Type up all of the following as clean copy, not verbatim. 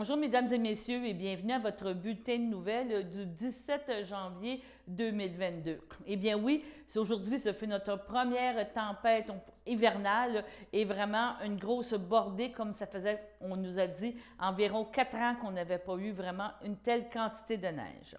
Bonjour mesdames et messieurs et bienvenue à votre bulletin de nouvelles du 17 janvier 2022. Eh bien oui, aujourd'hui ce fut notre première tempête hivernale et vraiment une grosse bordée comme ça faisait, on nous a dit, environ 4 ans qu'on n'avait pas eu vraiment une telle quantité de neige.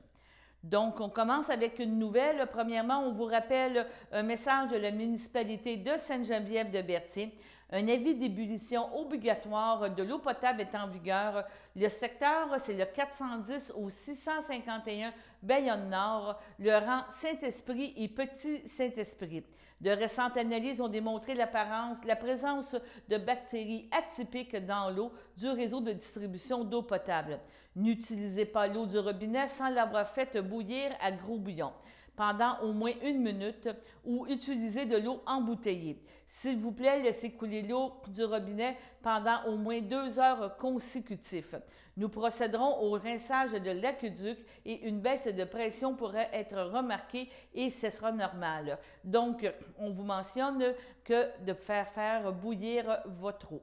Donc, on commence avec une nouvelle. Premièrement, on vous rappelle un message de la municipalité de Sainte-Geneviève-de-Berthier. Un avis d'ébullition obligatoire de l'eau potable est en vigueur. Le secteur, c'est le 410 au 651 Bayonne-Nord, le rang Saint-Esprit et Petit-Saint-Esprit. De récentes analyses ont démontré la présence de bactéries atypiques dans l'eau du réseau de distribution d'eau potable. N'utilisez pas l'eau du robinet sans l'avoir faite bouillir à gros bouillon pendant au moins 1 minute ou utilisez de l'eau embouteillée. S'il vous plaît, laissez couler l'eau du robinet pendant au moins 2 heures consécutives. Nous procéderons au rinçage de l'aqueduc et une baisse de pression pourrait être remarquée et ce sera normal. Donc, on vous mentionne que de faire bouillir votre eau.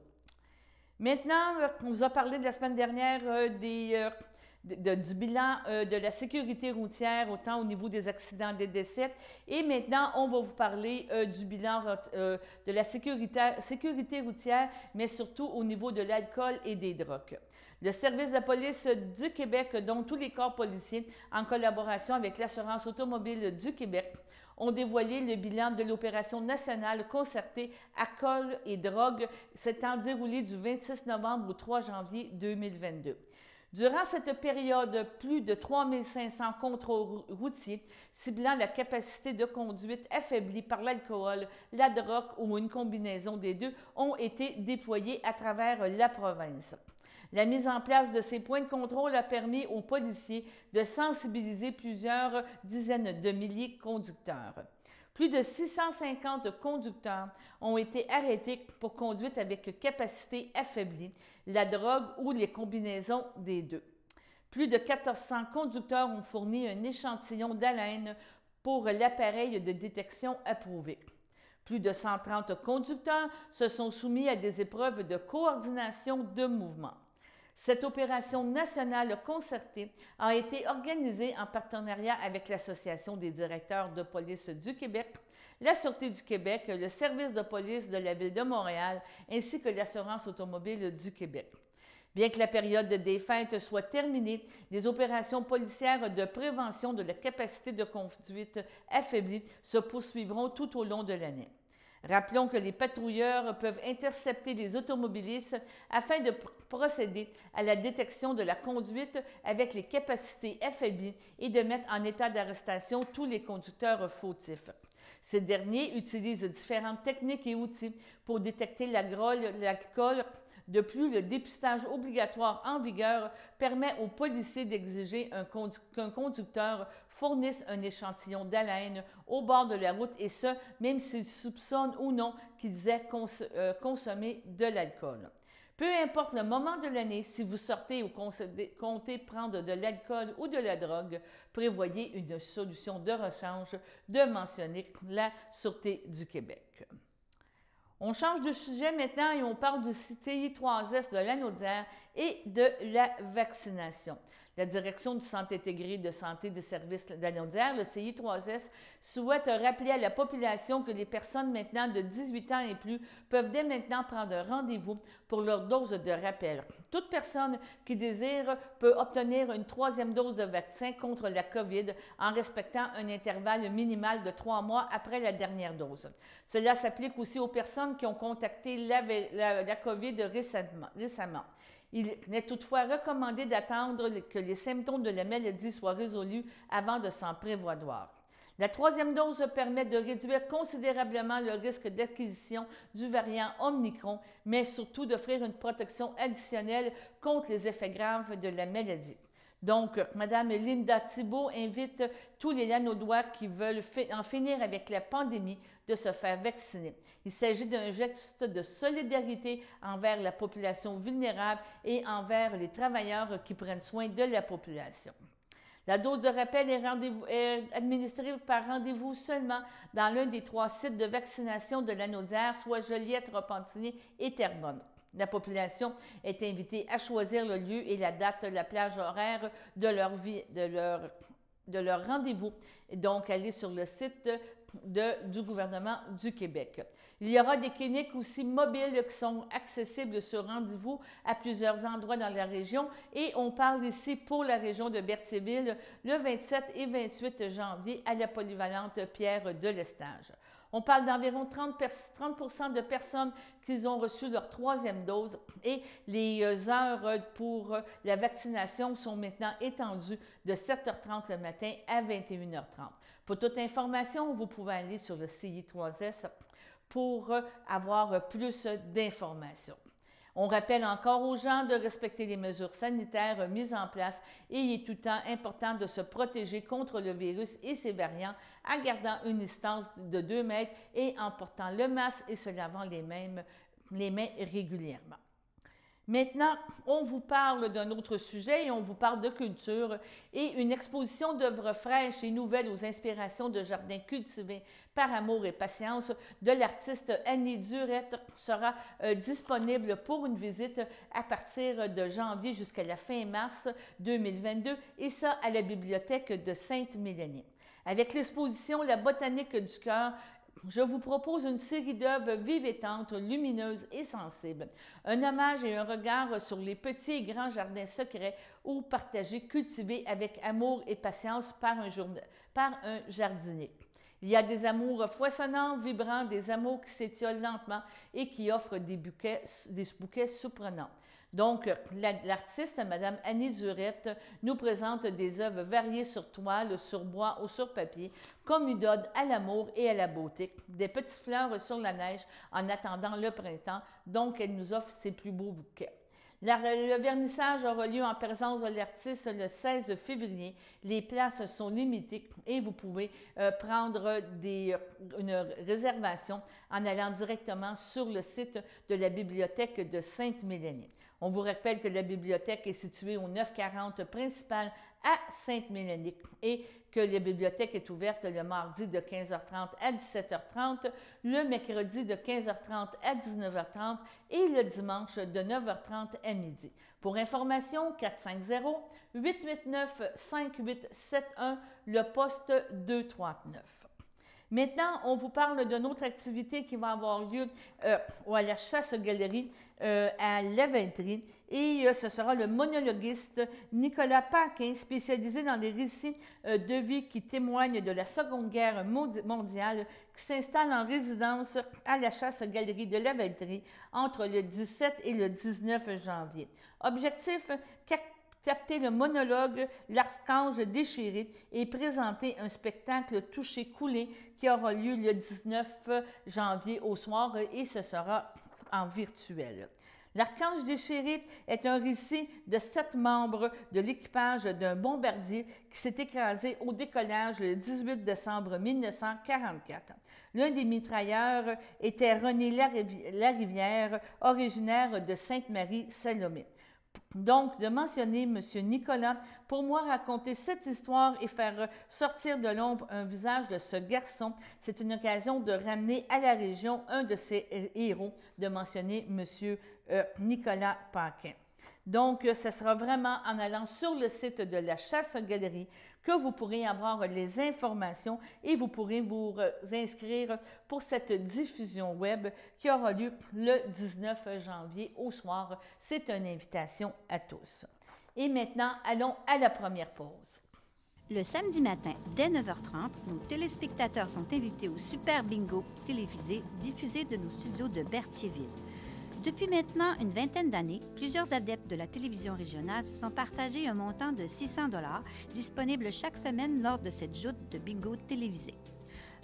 Maintenant, on vous a parlé de la semaine dernière du bilan de la sécurité routière, autant au niveau des accidents, des décès. Et maintenant, on va vous parler du bilan de la sécurité routière, mais surtout au niveau de l'alcool et des drogues. Le service de police du Québec, dont tous les corps policiers, en collaboration avec l'Assurance automobile du Québec, ont dévoilé le bilan de l'opération nationale concertée Alcool et drogue s'étant déroulée du 26 novembre au 3 janvier 2022. Durant cette période, plus de 3500 contrôles routiers ciblant la capacité de conduite affaiblie par l'alcool, la drogue ou une combinaison des deux ont été déployés à travers la province. La mise en place de ces points de contrôle a permis aux policiers de sensibiliser plusieurs dizaines de milliers de conducteurs. Plus de 650 conducteurs ont été arrêtés pour conduite avec capacité affaiblie, la drogue ou les combinaisons des deux. Plus de 1400 conducteurs ont fourni un échantillon d'haleine pour l'appareil de détection approuvé. Plus de 130 conducteurs se sont soumis à des épreuves de coordination de mouvement. Cette opération nationale concertée a été organisée en partenariat avec l'Association des directeurs de police du Québec, la Sûreté du Québec, le service de police de la Ville de Montréal ainsi que l'Assurance automobile du Québec. Bien que la période des fêtes soit terminée, les opérations policières de prévention de la capacité de conduite affaiblie se poursuivront tout au long de l'année. Rappelons que les patrouilleurs peuvent intercepter les automobilistes afin de procéder à la détection de la conduite avec les capacités affaiblies et de mettre en état d'arrestation tous les conducteurs fautifs. Ces derniers utilisent différentes techniques et outils pour détecter l'alcool. De plus, le dépistage obligatoire en vigueur permet aux policiers d'exiger qu'un conducteur fournisse un échantillon d'haleine au bord de la route et ce, même s'ils soupçonnent ou non qu'ils aient consommé de l'alcool. Peu importe le moment de l'année, si vous sortez ou comptez prendre de l'alcool ou de la drogue, prévoyez une solution de rechange de mentionner la Sûreté du Québec. On change de sujet maintenant et on parle du CTI-3S de Lanaudière et de la vaccination. La Direction du Centre intégré de santé des services de Lanaudière, le CI3S, souhaite rappeler à la population que les personnes maintenant de 18 ans et plus peuvent dès maintenant prendre un rendez-vous pour leur dose de rappel. Toute personne qui désire peut obtenir une 3e dose de vaccin contre la COVID en respectant un intervalle minimal de 3 mois après la dernière dose. Cela s'applique aussi aux personnes qui ont contacté la COVID récemment. Il est toutefois recommandé d'attendre que les symptômes de la maladie soient résolus avant de s'en prévaloir. La 3e dose permet de réduire considérablement le risque d'acquisition du variant Omicron, mais surtout d'offrir une protection additionnelle contre les effets graves de la maladie. Donc, Mme Linda Thibault invite tous les Lanaudois qui veulent en finir avec la pandémie de se faire vacciner. Il s'agit d'un geste de solidarité envers la population vulnérable et envers les travailleurs qui prennent soin de la population. La dose de rappel est administrée par rendez-vous seulement dans l'un des 3 sites de vaccination de Lanaudière, soit Joliette, Repentigny et Terrebonne. La population est invitée à choisir le lieu et la date, la plage horaire de leur rendez-vous. Donc, allez sur le site du gouvernement du Québec. Il y aura des cliniques aussi mobiles qui sont accessibles sur rendez-vous à plusieurs endroits dans la région et on parle ici pour la région de Berthierville le 27 et 28 janvier à la polyvalente Pierre de Lestage. On parle d'environ 30% de personnes qui ont reçu leur 3e dose et les heures pour la vaccination sont maintenant étendues de 7h30 le matin à 21h30. Pour toute information, vous pouvez aller sur le CI3S pour avoir plus d'informations. On rappelle encore aux gens de respecter les mesures sanitaires mises en place et il est tout le temps important de se protéger contre le virus et ses variants en gardant une distance de 2 mètres et en portant le masque et se lavant les mains régulièrement. Maintenant, on vous parle d'un autre sujet et on vous parle de culture et une exposition d'œuvres fraîches et nouvelles aux inspirations de jardins cultivés par amour et patience de l'artiste Annie Durette sera disponible pour une visite à partir de janvier jusqu'à la fin mars 2022 et ça à la bibliothèque de Sainte-Mélanie. Avec l'exposition La botanique du cœur, je vous propose une série d'œuvres vivifiantes, lumineuses et sensibles. Un hommage et un regard sur les petits et grands jardins secrets ou partagés, cultivés avec amour et patience par un jardinier. Il y a des amours foisonnants, vibrants, des amours qui s'étiolent lentement et qui offrent des bouquets surprenants. Donc, l'artiste, Mme Annie Durette, nous présente des œuvres variées sur toile, sur bois ou sur papier, comme une ode à l'amour et à la beauté, des petites fleurs sur la neige en attendant le printemps, donc elle nous offre ses plus beaux bouquets. Le vernissage aura lieu en présence de l'artiste le 16 février. Les places sont limitées et vous pouvez prendre une réservation en allant directement sur le site de la bibliothèque de Sainte-Mélanie. On vous rappelle que la bibliothèque est située au 940 principal à Sainte-Mélanie et que la bibliothèque est ouverte le mardi de 15h30 à 17h30, le mercredi de 15h30 à 19h30 et le dimanche de 9h30 à midi. Pour information, 450-889-5871, le poste 239. Maintenant, on vous parle d'une autre activité qui va avoir lieu à la Chasse-Galerie à Lavaltrie et ce sera le monologuiste Nicolas Paquin, spécialisé dans les récits de vie qui témoignent de la Seconde Guerre mondiale, qui s'installe en résidence à la Chasse-Galerie de Lavaltrie entre le 17 et le 19 janvier. Objectif, capter le monologue L'Archange déchiré et présenter un spectacle touché-coulé qui aura lieu le 19 janvier au soir et ce sera en virtuel. L'Archange déchiré est un récit de 7 membres de l'équipage d'un bombardier qui s'est écrasé au décollage le 18 décembre 1944. L'un des mitrailleurs était René Larivière, originaire de Sainte-Marie-Salomé. Donc, de mentionner M. Nicolas, pour moi, raconter cette histoire et faire sortir de l'ombre un visage de ce garçon, c'est une occasion de ramener à la région un de ses héros, de mentionner M. Nicolas Paquin. Donc, ce sera vraiment en allant sur le site de la Chasse-Galerie que vous pourrez avoir les informations et vous pourrez vous inscrire pour cette diffusion web qui aura lieu le 19 janvier au soir. C'est une invitation à tous. Et maintenant, allons à la première pause. Le samedi matin, dès 9h30, nos téléspectateurs sont invités au Super Bingo télévisé diffusé de nos studios de Berthierville. Depuis maintenant une vingtaine d'années, plusieurs adeptes de la télévision régionale se sont partagés un montant de 600 $ disponible chaque semaine lors de cette joute de bingo télévisé.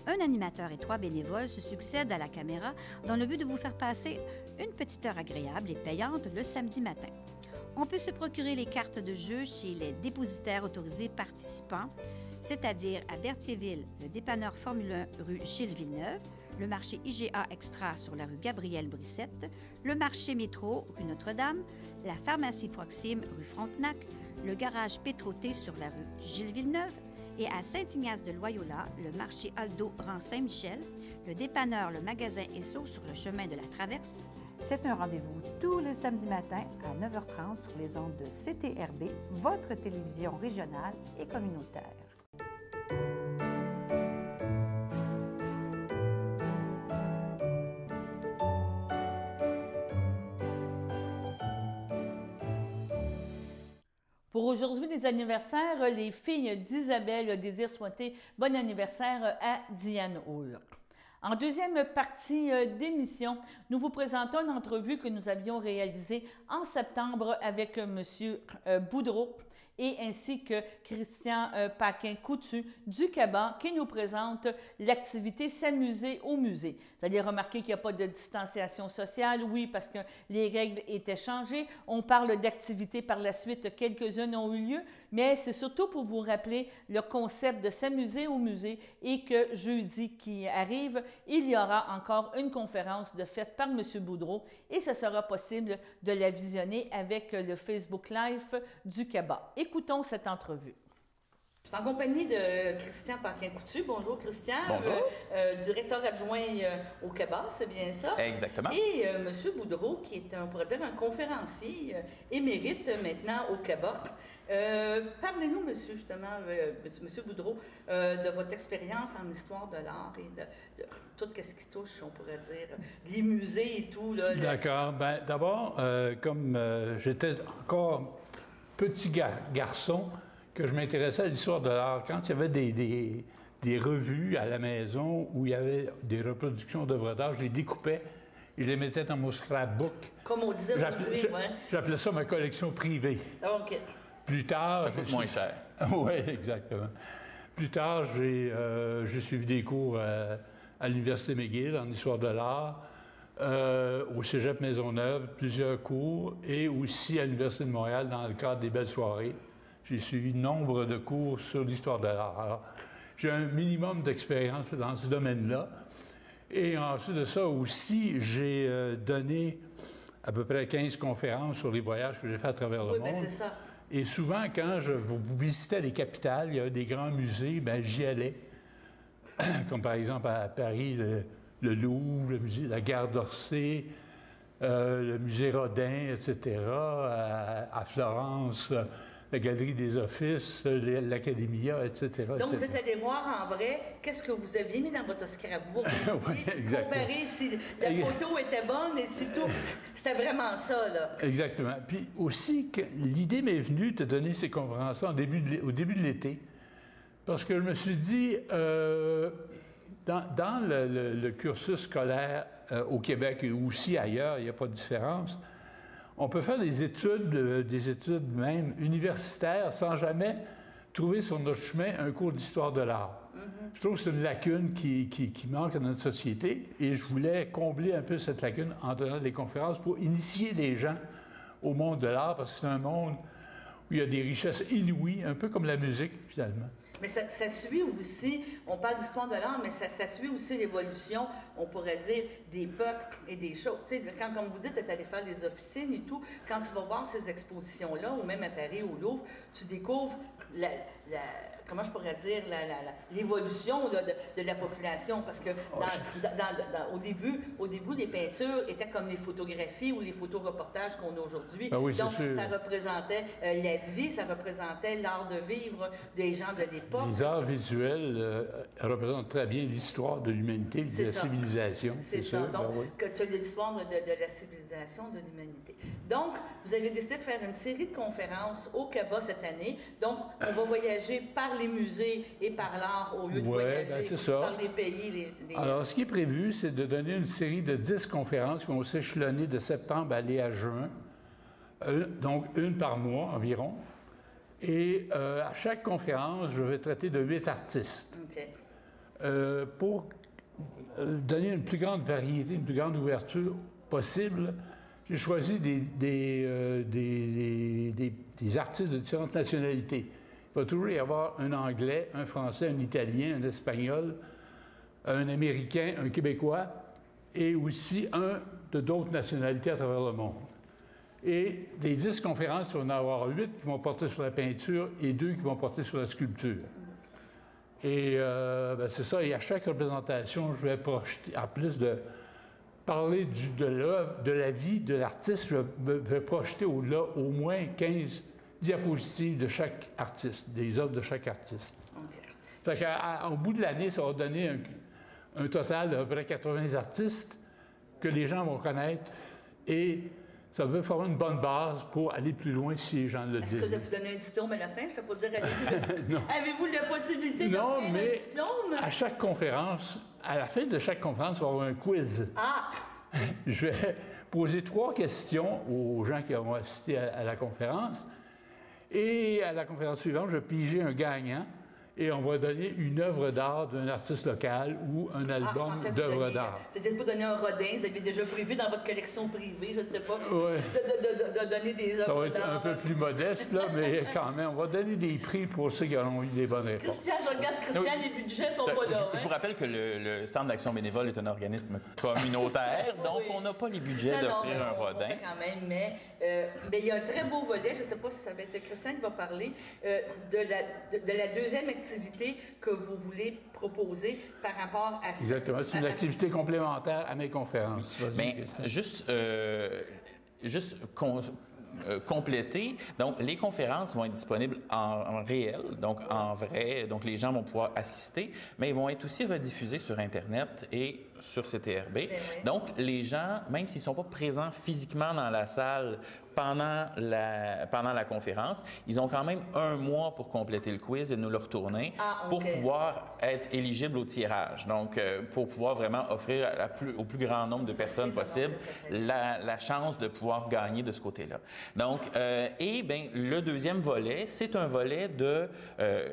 Un animateur et 3 bénévoles se succèdent à la caméra dans le but de vous faire passer une petite heure agréable et payante le samedi matin. On peut se procurer les cartes de jeu chez les dépositaires autorisés participants, c'est-à-dire à Berthierville, le dépanneur Formule 1 rue Gilles Villeneuve, le marché IGA Extra sur la rue Gabrielle-Brissette, le marché Métro rue Notre-Dame, la pharmacie Proxime rue Frontenac, le garage Pétroté sur la rue Gilles Villeneuve et à Saint-Ignace de Loyola, le marché Aldo rang Saint-Michel, le dépanneur Le Magasin Esso sur le chemin de la Traverse, C'est un rendez-vous tous les samedis matins à 9h30 sur les ondes de CTRB, votre télévision régionale et communautaire. Pour aujourd'hui, les anniversaires, les filles d'Isabelle désirent souhaiter bon anniversaire à Diane Hall. En deuxième partie d'émission, nous vous présentons une entrevue que nous avions réalisée en septembre avec M. Boudreau et ainsi que Christian Paquin-Coutu du CABA qui nous présente l'activité S'amuser au musée. Vous allez remarquer qu'il n'y a pas de distanciation sociale, oui, parce que les règles étaient changées. On parle d'activités par la suite, quelques-unes ont eu lieu, mais c'est surtout pour vous rappeler le concept de s'amuser au musée et que jeudi qui arrive, il y aura encore une conférence faite par M. Boudreau et ce sera possible de la visionner avec le Facebook Live du CABA. Écoutons cette entrevue. Je suis en compagnie de Christian Paquin-Coutu. Bonjour, Christian. Bonjour. Directeur adjoint au CABA, c'est bien ça? Exactement. Et M. Boudreau, qui est, on pourrait dire, un conférencier émérite maintenant au CABA. Parlez-nous, monsieur, justement, monsieur Boudreau, de votre expérience en histoire de l'art et de tout ce qui touche, on pourrait dire, les musées et tout. D'accord. Bien, d'abord, comme j'étais encore petit garçon, que je m'intéressais à l'histoire de l'art, quand il y avait des revues à la maison où il y avait des reproductions d'œuvres d'art, je les découpais et je les mettais dans mon scrapbook. Comme on disait aujourd'hui, oui. J'appelais ça ma collection privée. OK. Plus tard... Ça coûte moins cher. Oui, exactement. Plus tard, j'ai suivi des cours à l'Université McGill en histoire de l'art, au Cégep Maisonneuve, plusieurs cours, et aussi à l'Université de Montréal dans le cadre des belles soirées. J'ai suivi nombre de cours sur l'histoire de l'art. Alors, j'ai un minimum d'expérience dans ce domaine-là. Et ensuite de ça aussi, j'ai donné à peu près 15 conférences sur les voyages que j'ai fait à travers le monde. Oui, bien c'est ça. Et souvent, quand je visitais les capitales, il y avait des grands musées, bien, j'y allais. Comme par exemple à Paris, le Louvre, le musée de la Gare d'Orsay, le musée Rodin, etc. À Florence, la Galerie des Offices, l'Académia, etc. Donc, vous êtes allé voir en vrai qu'est-ce que vous aviez mis dans votre scrapbook. Oui, exactement. Comparer si la photo était bonne et si tout. C'était vraiment ça, là. Exactement. Puis aussi, l'idée m'est venue de donner ces conférences-là au début de l'été. Parce que je me suis dit, dans le cursus scolaire au Québec et aussi ailleurs, il n'y a pas de différence. On peut faire des études même universitaires sans jamais trouver sur notre chemin un cours d'histoire de l'art. Je trouve que c'est une lacune qui manque à notre société et je voulais combler un peu cette lacune en donnant des conférences pour initier les gens au monde de l'art parce que c'est un monde où il y a des richesses inouïes, un peu comme la musique finalement. Mais ça suit aussi, on parle d'histoire de l'art, mais ça suit aussi l'évolution, on pourrait dire, des peuples et des choses. Tu sais, quand, comme vous dites, tu es allé faire des officines et tout, quand tu vas voir ces expositions-là, ou même à Paris, au Louvre, tu découvres comment je pourrais dire, l'évolution de la population, parce que au début, les peintures étaient comme les photographies ou les photoreportages qu'on a aujourd'hui. Ah oui, donc, ça représentait la vie, ça représentait l'art de vivre des gens de l'époque. Les arts visuels représentent très bien l'histoire de l'humanité, de la civilisation. C'est ça. Donc, que tu as l'histoire de la civilisation, de l'humanité. Donc, vous avez décidé de faire une série de conférences au CABA cette année. Donc, on va voyager par les musées et par l'art au lieu de voyager par les pays. Alors, ce qui est prévu, c'est de donner une série de 10 conférences qui vont s'échelonner de septembre à juin. Donc, une par mois environ. Et à chaque conférence, je vais traiter de 8 artistes. Okay. Pour donner une plus grande variété, une plus grande ouverture possible, j'ai choisi des artistes de différentes nationalités. Il va toujours y avoir un Anglais, un Français, un Italien, un Espagnol, un Américain, un Québécois et aussi un de d'autres nationalités à travers le monde. Et des 10 conférences, il va en avoir 8 qui vont porter sur la peinture et 2 qui vont porter sur la sculpture. Et c'est ça, et à chaque représentation, je vais projeter, en plus de parler de la vie de l'artiste, je vais projeter au moins 15 diapositives de chaque artiste, des œuvres de chaque artiste. Okay. Fait qu'au bout de l'année, ça va donner un total d'à peu près 80 artistes que les gens vont connaître et ça va former une bonne base pour aller plus loin si les gens le disent. Est-ce que vous donner un diplôme à la fin? Je ne peux pas dire, avez-vous la possibilité d'offrir un diplôme? À chaque conférence, à la fin de chaque conférence, il va y avoir un quiz. Ah! Je vais poser 3 questions aux gens qui vont assister à la conférence. Et à la conférence suivante, je vais piger un gagnant et on va donner une œuvre d'art d'un artiste local ou un album d'œuvres d'art. C'est-à-dire pour donner un Rodin, vous avez déjà prévu dans votre collection privée, je ne sais pas, de donner des œuvres d'art. Ça va être un peu plus modeste, là, mais quand même, on va donner des prix pour ceux qui auront eu des bonnes réponses. Christian, je regarde Christian, les budgets ne sont pas là. Je vous rappelle que le Centre d'action bénévole est un organisme communautaire, donc on n'a pas les budgets d'offrir un Rodin. Quand même, mais il y a un très beau volet, je ne sais pas si ça va être Christian qui va parler, de la deuxième activité que vous voulez proposer par rapport à ça. Exactement. C'est une activité complémentaire à mes conférences. Bien, compléter. Donc, les conférences vont être disponibles en réel, donc en vrai. Donc, les gens vont pouvoir assister, mais ils vont être aussi rediffusés sur Internet et sur CTRB. Oui. Donc, les gens, même s'ils ne sont pas présents physiquement dans la salle pendant la conférence, ils ont quand même 1 mois pour compléter le quiz et nous le retourner pour pouvoir être éligibles au tirage. Donc, pour pouvoir vraiment offrir au plus grand nombre de personnes possible la chance de pouvoir gagner de ce côté-là. Donc, le deuxième volet, c'est un volet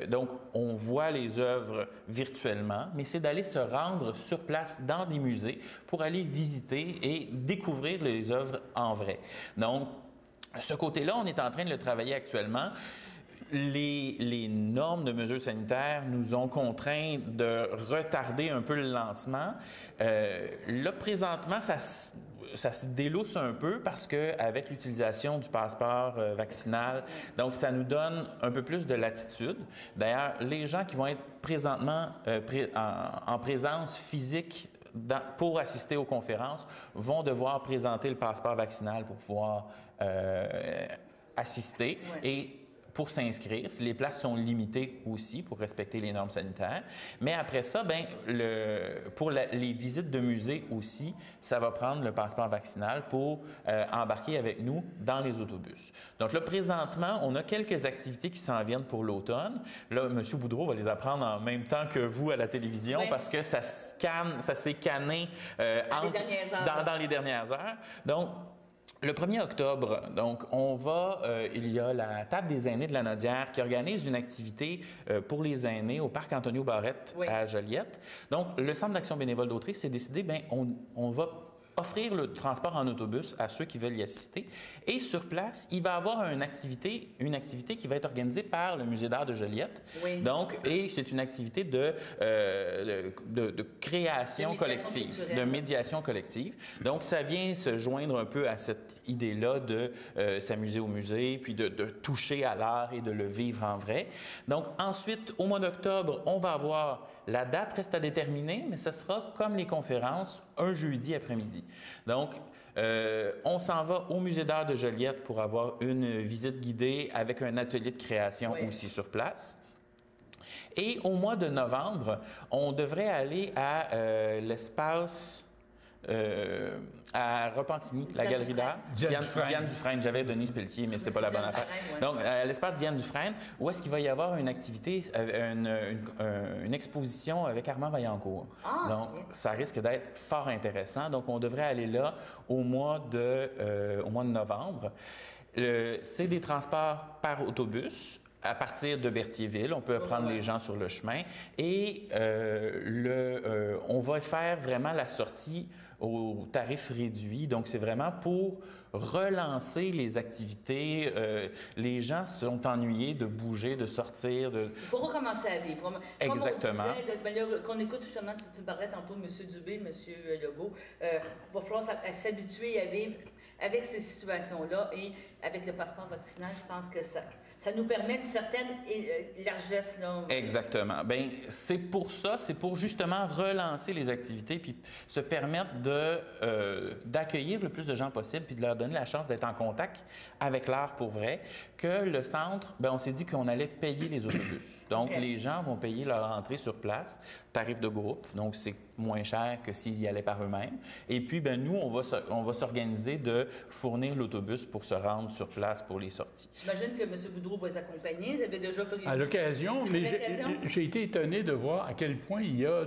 donc, on voit les œuvres virtuellement, mais c'est d'aller se rendre sur place dans des musées pour aller visiter et découvrir les œuvres en vrai. Donc, ce côté-là, on est en train de le travailler actuellement. Les normes de mesures sanitaires nous ont contraints de retarder un peu le lancement. Là, présentement, ça se délousse un peu parce qu'avec l'utilisation du passeport vaccinal, donc ça nous donne un peu plus de latitude. D'ailleurs, les gens qui vont être présentement en présence physique pour assister aux conférences vont devoir présenter le passeport vaccinal pour pouvoir assister. Ouais. Et pour s'inscrire, les places sont limitées aussi pour respecter les normes sanitaires. Mais après ça, pour les visites de musées aussi, ça va prendre le passeport vaccinal pour embarquer avec nous dans les autobus. Donc là, présentement, on a quelques activités qui s'en viennent pour l'automne. Là, M. Boudreau va les apprendre en même temps que vous à la télévision parce que ça s'est canné dans les dernières heures. Donc, le 1er octobre, donc, il y a la Table des aînés de la Nodière qui organise une activité pour les aînés au Parc Antonio Barrette à Joliette. Donc, le Centre d'action bénévole d'Autriche s'est décidé, on va offrir le transport en autobus à ceux qui veulent y assister. Et sur place, il va y avoir une activité qui va être organisée par le Musée d'art de Joliette. Oui. Donc, et c'est une activité de création collective, de médiation collective. Donc, ça vient se joindre un peu à cette idée-là de s'amuser au musée, puis de toucher à l'art et de le vivre en vrai. Donc, ensuite, au mois d'octobre, on va avoir la date reste à déterminer, mais ce sera comme les conférences, un jeudi après-midi. Donc, on s'en va au Musée d'art de Joliette pour avoir une visite guidée avec un atelier de création aussi sur place. Et au mois de novembre, on devrait aller à l'espace à Repentigny, la galerie d'art. Diane Dufresne. J'avais Denise Pelletier, mais c'était pas la bonne affaire. Donc, à l'espace Diane Dufresne, où est-ce qu'il va y avoir une activité, une exposition avec Armand Vaillancourt. Donc, ça risque d'être fort intéressant. Donc, on devrait aller là au mois de novembre. C'est des transports par autobus. À partir de Berthierville, on peut prendre les gens sur le chemin et on va faire vraiment la sortie au tarif réduit. Donc, c'est vraiment pour relancer les activités. Les gens sont ennuyés de bouger, de sortir. Il faut recommencer à vivre. Exactement. Qu'on écoute justement, tu parlais tantôt de M. Dubé, M. Legault, il va falloir s'habituer à vivre avec ces situations-là et avec le passeport vaccinal, je pense que ça nous permet une certaine largesse. Là. Exactement. Bien, c'est pour ça, c'est pour justement relancer les activités puis se permettre d'accueillir le plus de gens possible puis de leur donner la chance d'être en contact avec l'art pour vrai, que le centre, bien, on s'est dit qu'on allait payer les autobus. Donc, les gens vont payer leur entrée sur place, tarif de groupe, donc c'est moins cher que s'ils y allaient par eux-mêmes. Et puis, bien, nous, on va s'organiser de fournir l'autobus pour se rendre sur place pour les sorties. J'imagine que M. Boudreau va les accompagner. Vous avez déjà prévu? À l'occasion, mais j'ai été étonné de voir à quel point il y a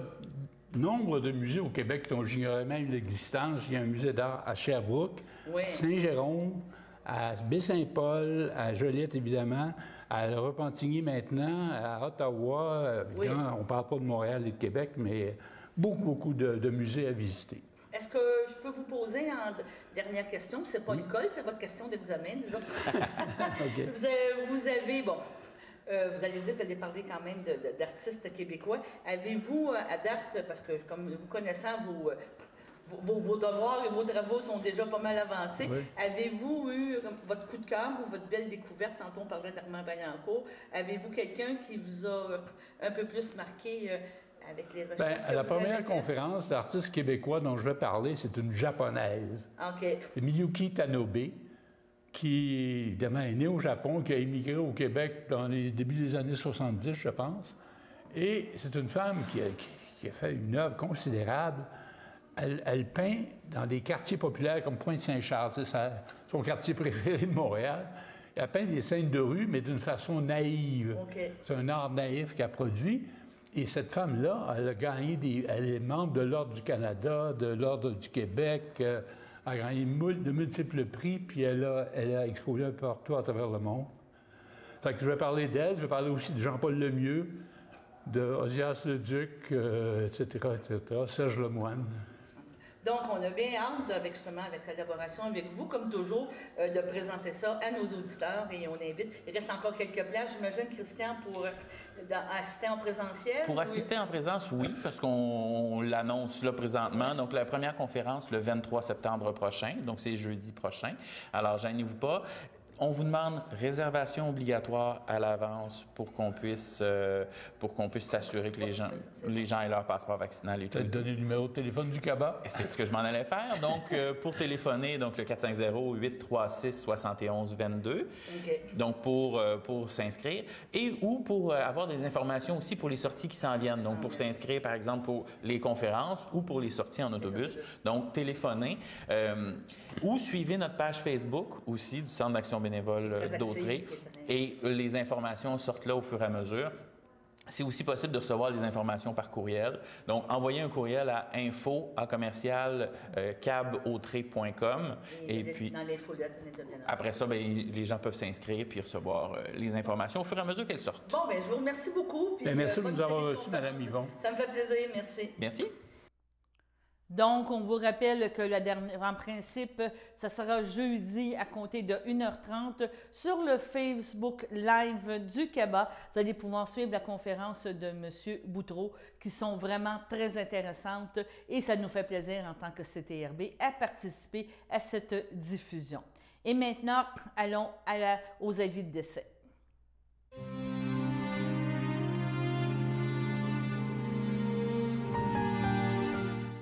nombre de musées au Québec dont j'ignorais même l'existence. Il y a un musée d'art à Sherbrooke, à Saint-Jérôme, à Baie-Saint-Paul, à Joliette, évidemment, à Repentigny maintenant, à Ottawa. Évidemment, on ne parle pas de Montréal et de Québec, mais beaucoup de musées à visiter. Est-ce que je peux vous poser en dernière question? Ce n'est pas une colle, c'est votre question d'examen, disons. Okay. Vous avez, bon, vous allez dire que vous allez parler quand même d'artistes québécois. Avez-vous, à date, parce que comme vous connaissant vos devoirs et vos travaux sont déjà pas mal avancés, avez-vous eu votre coup de cœur ou votre belle découverte? Tantôt, on parlait d'Armand Vaillancourt. Avez-vous quelqu'un qui vous a un peu plus marqué avec les recherches que à la vous première avez conférence d'artistes québécois dont je vais parler, c'est une japonaise. C'est Miyuki Tanobe, qui, évidemment, est née au Japon, qui a émigré au Québec dans les débuts des années 70, je pense. Et c'est une femme qui a fait une œuvre considérable. Elle peint dans des quartiers populaires comme Pointe-Saint-Charles, c'est son quartier préféré de Montréal. Elle peint des scènes de rue, mais d'une façon naïve. C'est un art naïf qu'elle produit. Et cette femme-là, elle a gagné elle est membre de l'Ordre du Canada, de l'Ordre du Québec, elle a gagné de multiples prix, puis elle a exposé un peu partout à travers le monde. Fait que je vais parler d'elle, je vais parler aussi de Jean-Paul Lemieux, de Ozias Leduc, etc., Serge Lemoine. Donc, on a bien hâte, justement, avec collaboration avec vous, comme toujours, de présenter ça à nos auditeurs et on invite. Il reste encore quelques places, j'imagine, Christian, pour assister en présentiel? Pour assister en présence, oui, parce qu'on l'annonce là présentement. Donc, la première conférence, le 23 septembre prochain, donc c'est jeudi prochain. Alors, gênez-vous pas. On vous demande réservation obligatoire à l'avance pour qu'on puisse s'assurer que les gens aient leur passeport vaccinal et tout. Tu as donné le numéro de téléphone du CABA? C'est ce que je m'en allais faire. Donc, pour téléphoner, donc le 450-836-7122. Donc, pour s'inscrire ou pour avoir des informations aussi pour les sorties qui s'en viennent. Donc, pour s'inscrire, par exemple, pour les conférences ou pour les sorties en autobus. Donc, téléphonez ou suivez notre page Facebook aussi du Centre d'action bénévole d'Autrey. Et les informations sortent là au fur et à mesure. C'est aussi possible de recevoir les informations par courriel. Donc, envoyez un courriel à info@cabautrey.com. Et puis, dans l'infolette, après ça, bien, les gens peuvent s'inscrire puis recevoir les informations au fur et à mesure qu'elles sortent. Bon, bien, je vous remercie beaucoup. Puis, merci de nous avoir reçus, Mme Yvon. Ça me fait plaisir, merci. Merci. Donc, on vous rappelle que en principe, ce sera jeudi à compter de 1h30 sur le Facebook Live du CABA. Vous allez pouvoir suivre la conférence de M. Boudreau qui sont vraiment très intéressantes et ça nous fait plaisir en tant que CTRB à participer à cette diffusion. Et maintenant, allons aux avis de décès.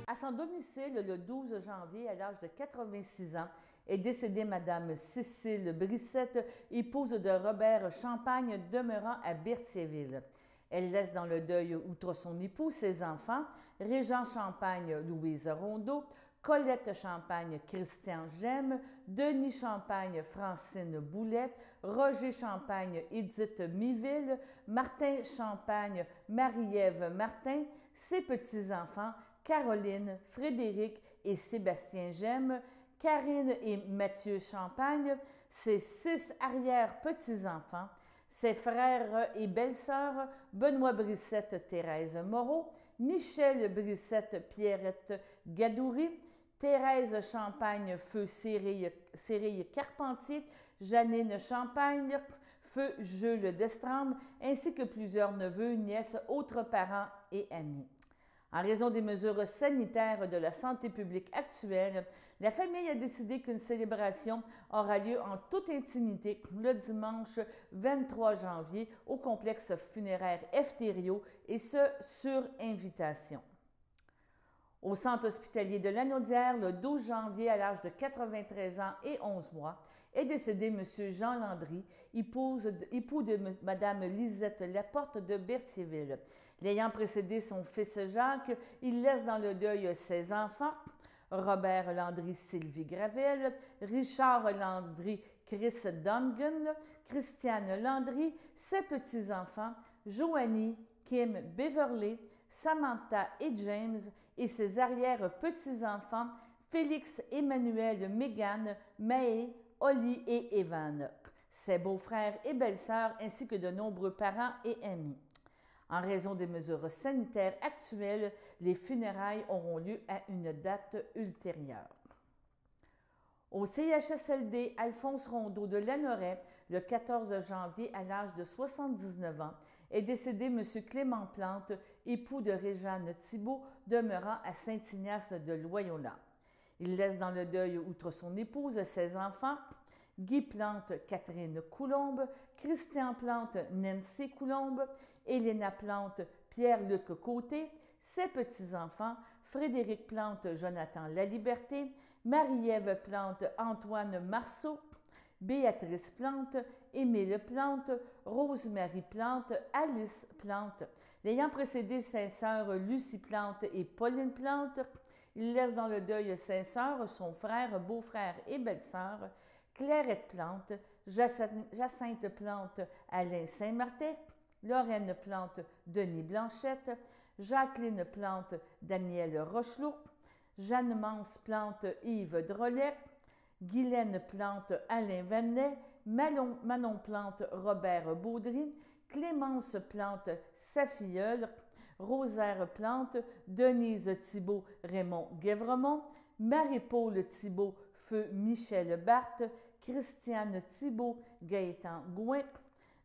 À son domicile, le 12 janvier, à l'âge de 86 ans, est décédée Mme Cécile Brissette, épouse de Robert Champagne, demeurant à Berthierville. Elle laisse dans le deuil, outre son époux, ses enfants, Régent Champagne, Louise Rondeau, Colette Champagne, Christian Gemme, Denis Champagne, Francine Boulet, Roger Champagne, Édith Miville, Martin Champagne, Marie-Ève Martin, ses petits-enfants, Caroline, Frédéric et Sébastien Gemme, Karine et Mathieu Champagne, ses 6 arrière-petits-enfants, ses frères et belles-sœurs, Benoît Brissette, Thérèse Moreau, Michel Brissette, Pierrette Gadoury, Thérèse Champagne, Feu Cyrille Carpentier, Janine Champagne, Feu Jules Destremble, ainsi que plusieurs neveux, nièces, autres parents et amis. En raison des mesures sanitaires de la santé publique actuelle, la famille a décidé qu'une célébration aura lieu en toute intimité le dimanche 23 janvier au complexe funéraire Eftério et ce, sur invitation. Au centre hospitalier de Lanaudière, le 12 janvier, à l'âge de 93 ans et 11 mois, est décédé M. Jean Landry, époux de Mme Lisette Laporte de Berthierville. L'ayant précédé son fils Jacques, il laisse dans le deuil ses enfants, Robert Landry, Sylvie Gravel, Richard Landry, Chris Dungan, Christiane Landry, ses petits-enfants, Joanie, Kim, Beverly, Samantha et James, et ses arrière-petits-enfants, Félix, Emmanuel, Megan, Mae, Holly et Evan, ses beaux-frères et belles-sœurs, ainsi que de nombreux parents et amis. En raison des mesures sanitaires actuelles, les funérailles auront lieu à une date ultérieure. Au CHSLD Alphonse Rondeau de Lanoret, le 14 janvier, à l'âge de 79 ans, est décédé M. Clément Plante, époux de Réjeanne Thibault, demeurant à Saint-Ignace de Loyola. Il laisse dans le deuil, outre son épouse, ses enfants, Guy Plante, Catherine Coulombe, Christian Plante, Nancy Coulombe, Héléna Plante, Pierre-Luc Côté, ses petits-enfants, Frédéric Plante, Jonathan Laliberté, Marie-Ève Plante, Antoine Marceau, Béatrice Plante, Émile Plante, Rosemary Plante, Alice Plante. L'ayant précédé ses sœurs Lucie Plante et Pauline Plante, il laisse dans le deuil ses sœurs, son frère, beau-frère et belle-sœur, Clairette Plante, Jacinthe Plante, Alain Saint-Martin, Lorraine Plante, Denis Blanchette, Jacqueline Plante, Daniel Rochelot, Jeanne-Mance Plante, Yves Drolet, Guylaine Plante, Alain Vanet, Manon Plante, Robert Baudry, Clémence Plante, sa filleule, Rosaire Plante, Denise Thibault, Raymond Guévremont, Marie-Paul Thibault, feu Michel Barthes, Christiane Thibault, Gaëtan Gouin,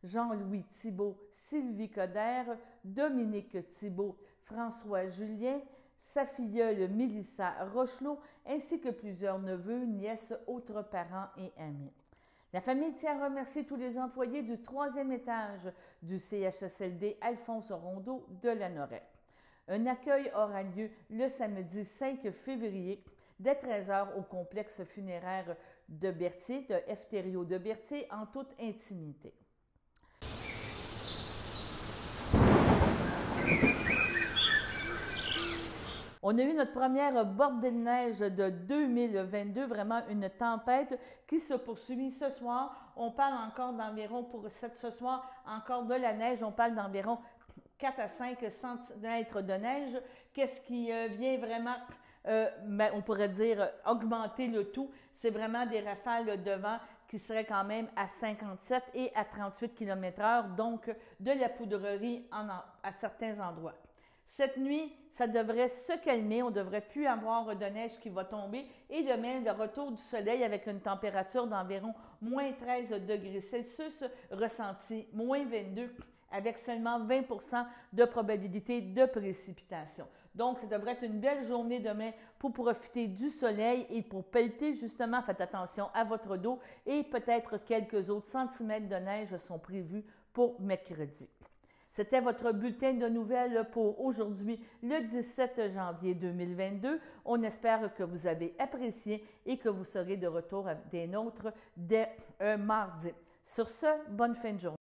Jean-Louis Thibault, Sylvie Coder, Dominique Thibault, François Julien, sa filleule Mélissa Rochelot, ainsi que plusieurs neveux, nièces, autres parents et amis. La famille tient à remercier tous les employés du 3e étage du CHSLD Alphonse Rondeau de Lanoret. Un accueil aura lieu le samedi 5 février dès 13h au complexe funéraire de Berthier, de Efterio de Berthier, en toute intimité. On a eu notre première bordée de neige de 2022, vraiment une tempête qui se poursuit ce soir. On parle encore d'environ, pour ce soir, encore de la neige, on parle d'environ 4 à 5 cm de neige. Qu'est-ce qui vient vraiment, on pourrait dire, augmenter le tout? C'est vraiment des rafales de vent qui seraient quand même à 57 et à 38 km/h, donc de la poudrerie à certains endroits. Cette nuit, ça devrait se calmer, on ne devrait plus avoir de neige qui va tomber et demain, le retour du soleil avec une température d'environ moins 13 degrés Celsius, ressenti moins 22 avec seulement 20 % de probabilité de précipitation. Donc, ça devrait être une belle journée demain pour profiter du soleil et pour pelleter justement, faites attention à votre dos et peut-être quelques autres centimètres de neige sont prévus pour mercredi. C'était votre bulletin de nouvelles pour aujourd'hui, le 17 janvier 2022. On espère que vous avez apprécié et que vous serez de retour des nôtres dès mardi. Sur ce, bonne fin de journée.